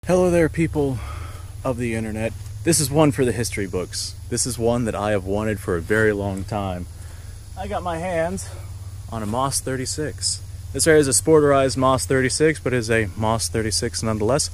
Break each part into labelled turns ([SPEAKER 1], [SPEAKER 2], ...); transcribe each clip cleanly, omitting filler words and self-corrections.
[SPEAKER 1] Hello there, people of the internet. This is one for the history books. This is one that I have wanted for a very long time. I got my hands on a Moss 36. This here is a sporterized Moss 36, but is a Moss 36 nonetheless.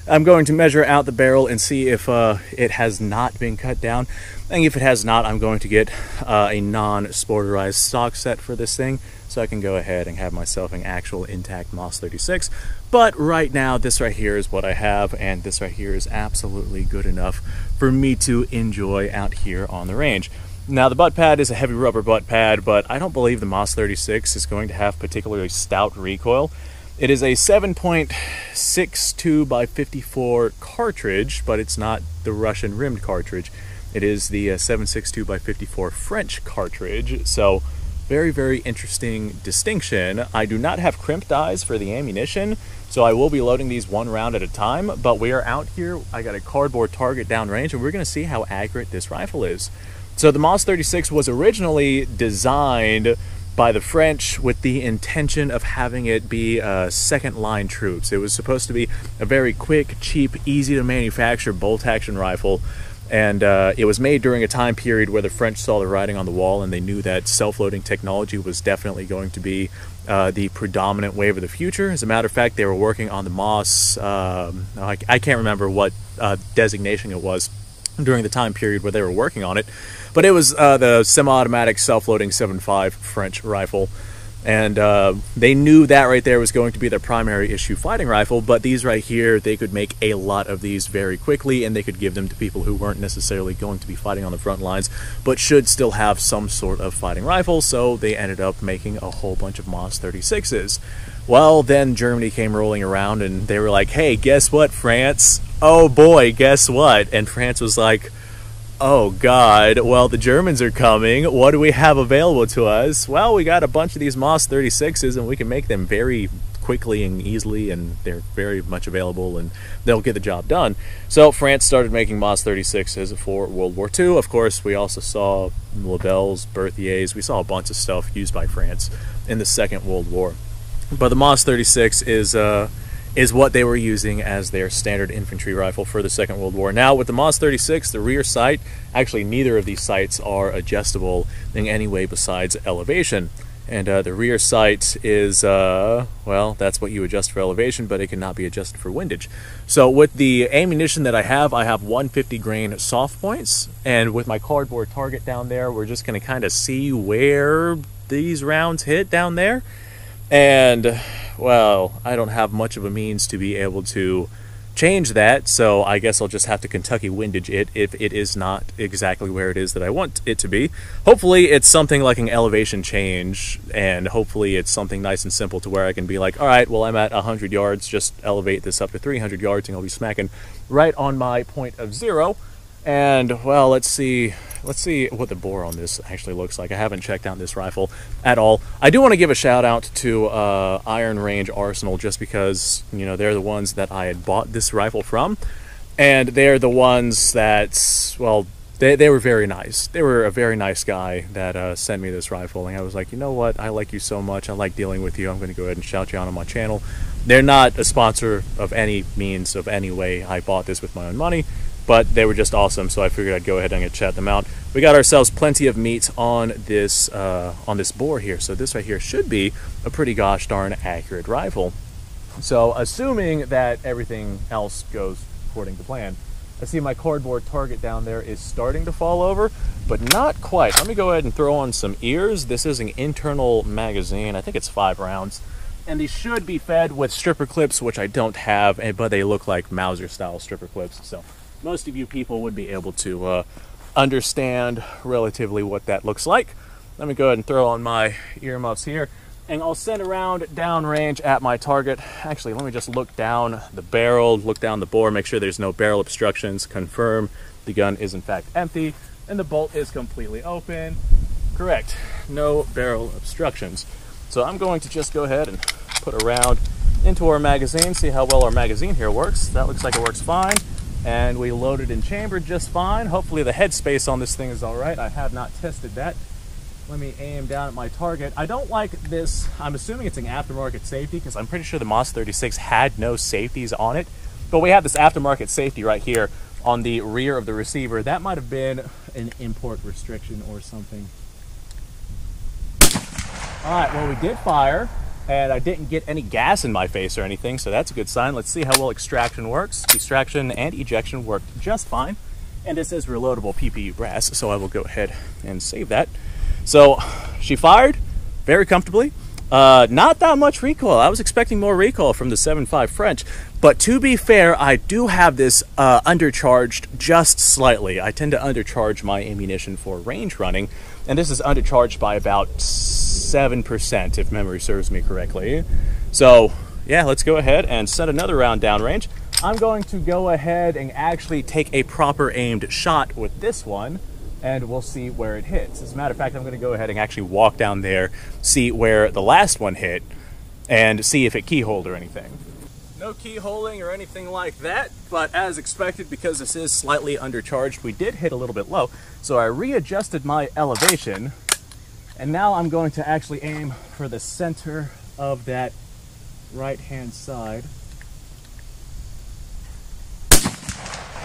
[SPEAKER 1] I'm going to measure out the barrel and see if it has not been cut down. And if it has not, I'm going to get a non-sporterized stock set for this thing, so I can go ahead and have myself an actual intact Moss 36. But right now, this right here is what I have, and this right here is absolutely good enough for me to enjoy out here on the range. Now, the butt pad is a heavy rubber butt pad, but I don't believe the Moss 36 is going to have particularly stout recoil. It is a 7.62 by 54 cartridge, but it's not the Russian rimmed cartridge. It is the 7.62 by 54 French cartridge, so very, very interesting distinction. I do not have crimp dies for the ammunition, so I will be loading these one round at a time, but we are out here. I got a cardboard target downrange, and we're going to see how accurate this rifle is. So the Moss 36 was originally designed by the French with the intention of having it be second line troops. It was supposed to be a very quick, cheap, easy to manufacture bolt action rifle, and it was made during a time period where the French saw the writing on the wall, and they knew that self-loading technology was definitely going to be the predominant wave of the future. As a matter of fact, they were working on the Moss, I can't remember what designation it was during the time period where they were working on it, but it was the semi-automatic self-loading 7.5 French rifle, and they knew that right there was going to be their primary issue fighting rifle. But these right here, they could make a lot of these very quickly, and they could give them to people who weren't necessarily going to be fighting on the front lines, but should still have some sort of fighting rifle. So they ended up making a whole bunch of Moss 36s. Well, then Germany came rolling around, and they were like, hey, guess what, France? Oh boy, guess what? And France was like, oh God, well, the Germans are coming. What do we have available to us? Well, we got a bunch of these Moss 36s, and we can make them very quickly and easily, and they're very much available, and they'll get the job done. So France started making Moss 36s for World War II. Of course, we also saw Lebels, Berthiers. We saw a bunch of stuff used by France in the Second World War. But the Moss 36 is what they were using as their standard infantry rifle for the Second World War. Now, with the Moss 36, the rear sight, actually neither of these sights are adjustable in any way besides elevation. And the rear sight is, well, that's what you adjust for elevation, but it cannot be adjusted for windage. So with the ammunition that I have 150 grain soft points, and with my cardboard target down there, we're just going to kind of see where these rounds hit down there. And, well, I don't have much of a means to be able to change that, so I guess I'll just have to Kentucky windage it if it is not exactly where it is that I want it to be. Hopefully it's something like an elevation change, and hopefully it's something nice and simple to where I can be like, alright, well, I'm at 100 yards, just elevate this up to 300 yards, and I'll be smacking right on my point of zero. And, well, let's see what the bore on this actually looks like. I haven't checked out this rifle at all. I do want to give a shout out to Iron Range Arsenal, just because, you know, they're the ones that I had bought this rifle from, and they're the ones that, well, they were very nice. They were a very nice guy that sent me this rifle, and I was like, you know what, I like you so much, I like dealing with you, I'm going to go ahead and shout you out on my channel. They're not a sponsor of any means, of any way. I bought this with my own money, but they were just awesome, so I figured I'd go ahead and chat them out. We got ourselves plenty of meat on this bore here, so this right here should be a pretty gosh darn accurate rifle. So assuming that everything else goes according to plan, I see my cardboard target down there is starting to fall over, but not quite. Let me go ahead and throw on some ears. This is an internal magazine. I think it's 5 rounds. And these should be fed with stripper clips, which I don't have, but they look like Mauser-style stripper clips. So most of you people would be able to understand relatively what that looks like. Let me go ahead and throw on my earmuffs here, and I'll send around downrange at my target. Actually, let me just look down the barrel, look down the bore, make sure there's no barrel obstructions, confirm the gun is in fact empty, and the bolt is completely open. Correct, no barrel obstructions. So I'm going to just go ahead and put a round into our magazine, see how well our magazine here works. That looks like it works fine. And we loaded and chambered just fine. Hopefully the headspace on this thing is all right. I have not tested that. Let me aim down at my target. I don't like this. I'm assuming it's an aftermarket safety, because I'm pretty sure the Moss 36 had no safeties on it. But we have this aftermarket safety right here on the rear of the receiver. That might have been an import restriction or something. All right, well, we did fire, and I didn't get any gas in my face or anything, so that's a good sign. Let's see how well extraction works. Extraction and ejection worked just fine. And this is reloadable PPU brass, so I will go ahead and save that. So she fired very comfortably. Not that much recoil. I was expecting more recoil from the 7.5 French, but to be fair, I do have this undercharged just slightly. I tend to undercharge my ammunition for range running, and this is undercharged by about 7%, if memory serves me correctly. So yeah, let's go ahead and set another round downrange. I'm going to go ahead and actually take a proper aimed shot with this one, and we'll see where it hits. As a matter of fact, I'm going to go ahead and actually walk down there, see where the last one hit, and see if it keyholed or anything. No keyholing or anything like that, but as expected, because this is slightly undercharged, we did hit a little bit low. So I readjusted my elevation, and now I'm going to actually aim for the center of that right-hand side.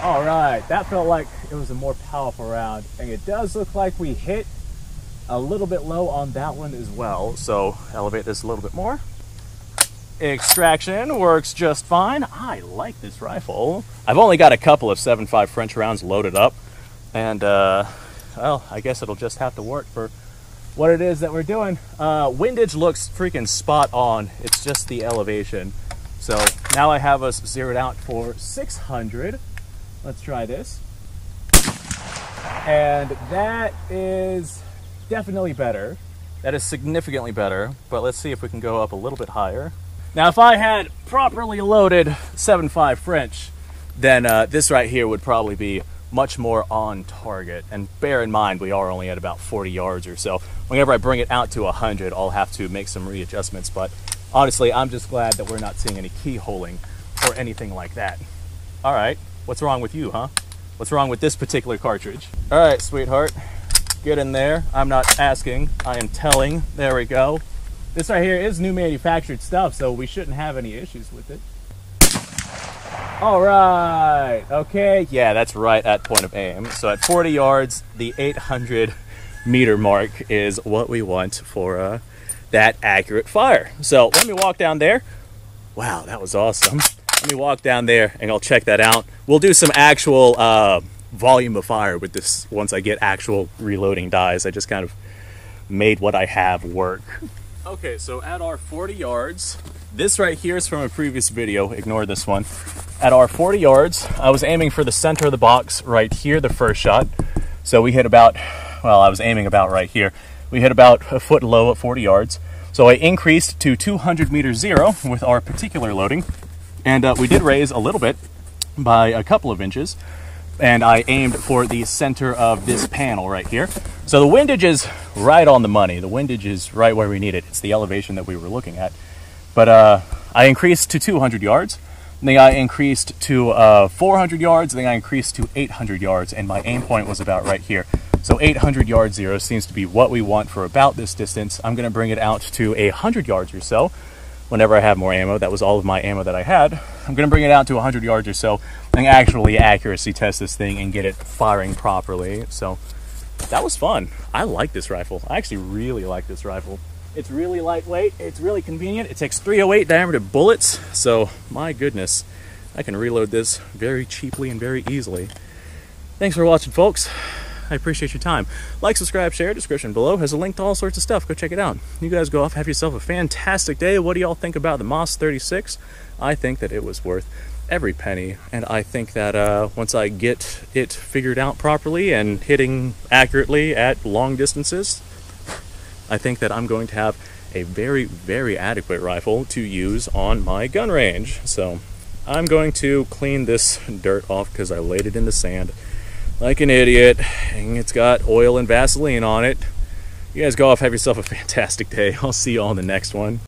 [SPEAKER 1] All right, that felt like it was a more powerful round, and it does look like we hit a little bit low on that one as well. So elevate this a little bit more. Extraction works just fine. I like this rifle. I've only got a couple of 7.5 French rounds loaded up, and well, I guess it'll just have to work for what it is that we're doing. Windage looks freaking spot on. It's just the elevation. So now I have us zeroed out for 600. Let's try this. And that is definitely better. That is significantly better, but let's see if we can go up a little bit higher. Now, if I had properly loaded 7.5 French, then this right here would probably be much more on target. And bear in mind, we are only at about 40 yards or so. Whenever I bring it out to 100, I'll have to make some readjustments, but honestly, I'm just glad that we're not seeing any keyholing or anything like that. All right. What's wrong with you, huh? What's wrong with this particular cartridge? All right, sweetheart, get in there. I'm not asking, I am telling. There we go. This right here is new manufactured stuff, so we shouldn't have any issues with it. All right, okay. Yeah, that's right at point of aim. So at 40 yards, the 800 meter mark is what we want for that accurate fire. So let me walk down there. Wow, that was awesome. Let me walk down there and I'll check that out. We'll do some actual volume of fire with this once I get actual reloading dies. I just kind of made what I have work. Okay, so at our 40 yards, this right here is from a previous video, ignore this one. At our 40 yards, I was aiming for the center of the box right here, the first shot. So we hit about, well, I was aiming about right here. We hit about a foot low at 40 yards. So I increased to 200 meter zero with our particular loading. And we did raise a little bit by a couple of inches, and I aimed for the center of this panel right here. So the windage is right on the money. The windage is right where we need it. It's the elevation that we were looking at. But I increased to 200 yards, then I increased to 400 yards, then I increased to 800 yards, and my aim point was about right here. So 800 yard zero seems to be what we want for about this distance. I'm gonna bring it out to 100 yards or so. Whenever I have more ammo, that was all of my ammo that I had. I'm gonna bring it out to 100 yards or so and actually accuracy test this thing and get it firing properly. So that was fun. I like this rifle. I actually really like this rifle. It's really lightweight, it's really convenient. It takes 308 diameter bullets, so my goodness, I can reload this very cheaply and very easily. Thanks for watching, folks. I appreciate your time. Like, subscribe, share. Description below has a link to all sorts of stuff. Go check it out. You guys go off, have yourself a fantastic day. What do y'all think about the MOS 36? I think that it was worth every penny, and I think that once I get it figured out properly and hitting accurately at long distances, I think that I'm going to have a very, very adequate rifle to use on my gun range. So I'm going to clean this dirt off because I laid it in the sand like an idiot, and it's got oil and Vaseline on it. You guys go off, have yourself a fantastic day. I'll see you all in the next one.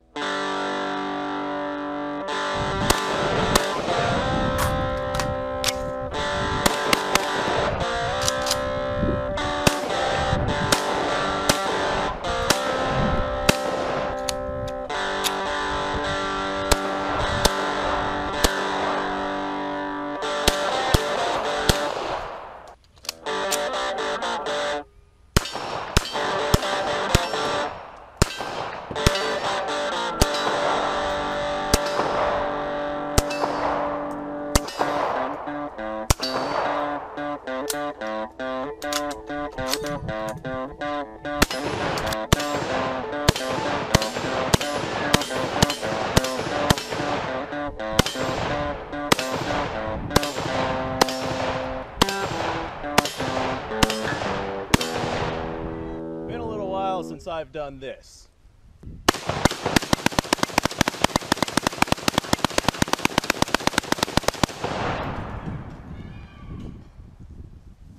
[SPEAKER 1] Been a little while since I've done this.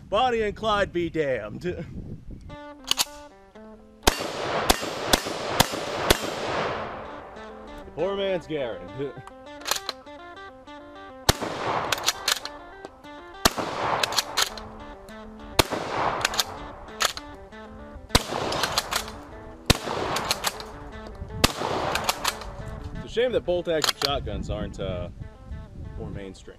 [SPEAKER 1] Bonnie and Clyde be damned. The poor man's Garen. It's a shame that bolt-action shotguns aren't more mainstream.